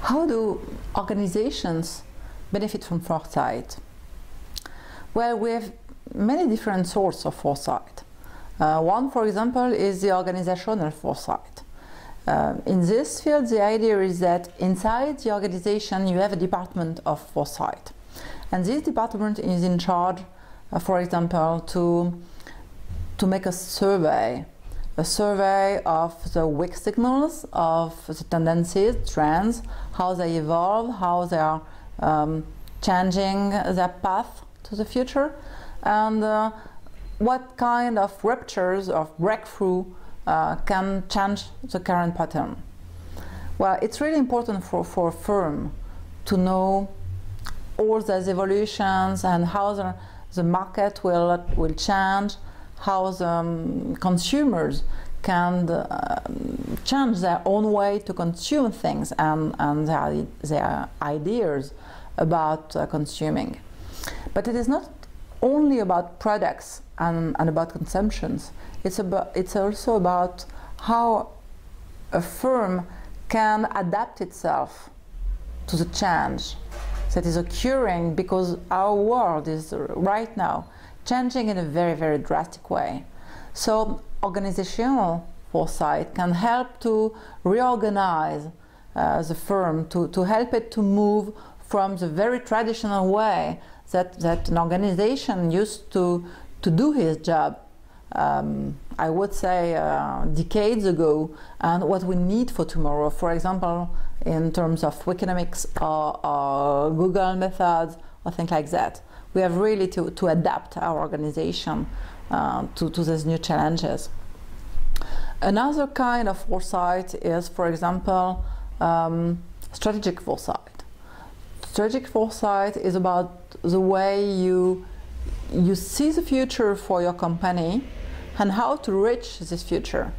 How do organizations benefit from foresight? Well, we have many different sorts of foresight. One, for example, is the organizational foresight. In this field, the idea is that inside the organization you have a department of foresight. And this department is in charge, for example, to make a survey of the weak signals, of the tendencies, trends, how they evolve, how they are changing their path to the future, and what kind of ruptures or breakthrough can change the current pattern. Well, it's really important for a firm to know all those evolutions and how the market will change, how the consumers can change their own way to consume things and their ideas about consuming. But it is not only about products and about consumptions. It's also about how a firm can adapt itself to the change that is occurring, because our world is right now changing in a very, very drastic way. So organizational foresight can help to reorganize the firm, to help it to move from the very traditional way that an organization used to do his job, I would say decades ago, and what we need for tomorrow. For example, in terms of economics or Google methods or things like that. We have really to adapt our organization to these new challenges. Another kind of foresight is, for example, strategic foresight. Strategic foresight is about the way you see the future for your company and how to reach this future.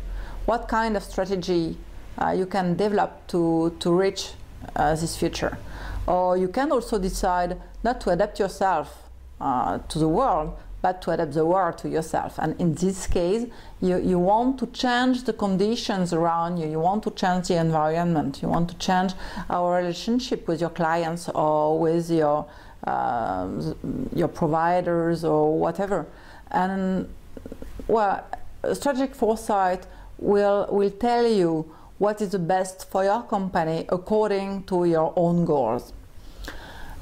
What kind of strategy you can develop to reach this future. Or you can also decide not to adapt yourself to the world, but to adapt the world to yourself. And in this case, you want to change the conditions around you, you want to change the environment, you want to change our relationship with your clients or with your providers or whatever. And well, strategic foresight will tell you what is the best for your company according to your own goals.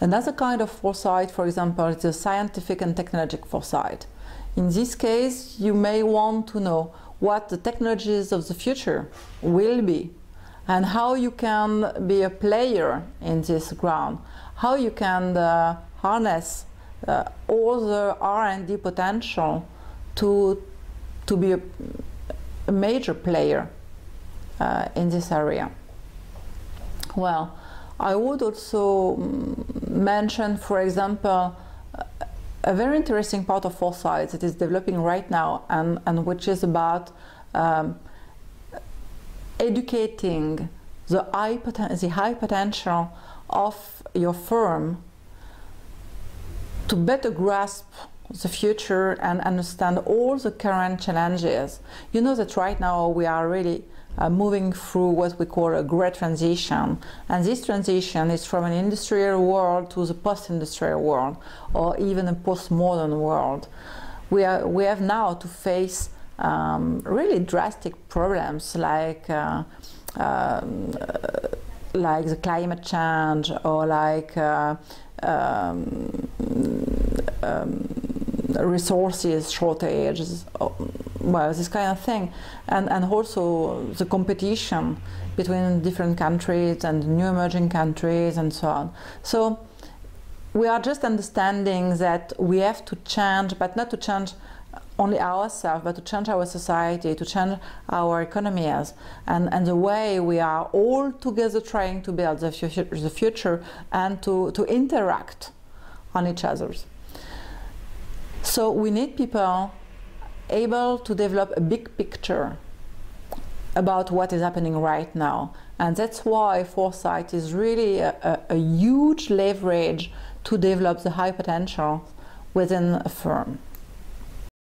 Another kind of foresight, for example, is the scientific and technological foresight. In this case, you may want to know what the technologies of the future will be and how you can be a player in this ground, how you can harness all the R&D potential to be a major player in this area. Well, I would also mention, for example, a very interesting part of foresight that is developing right now, and which is about educating the high potential of your firm to better grasp the future and understand all the current challenges. You know that right now we are really moving through what we call a great transition, and this transition is from an industrial world to the post-industrial world, or even a post-modern world. We have now to face really drastic problems like the climate change, or like resources shortages, well, this kind of thing, and also the competition between different countries and new emerging countries and so on. So we are just understanding that we have to change, but not to change only ourselves, but to change our society, to change our economies, and the way we are all together trying to build the future and to interact on each other's. So we need people able to develop a big picture about what is happening right now, and that's why foresight is really a huge leverage to develop the high potential within a firm.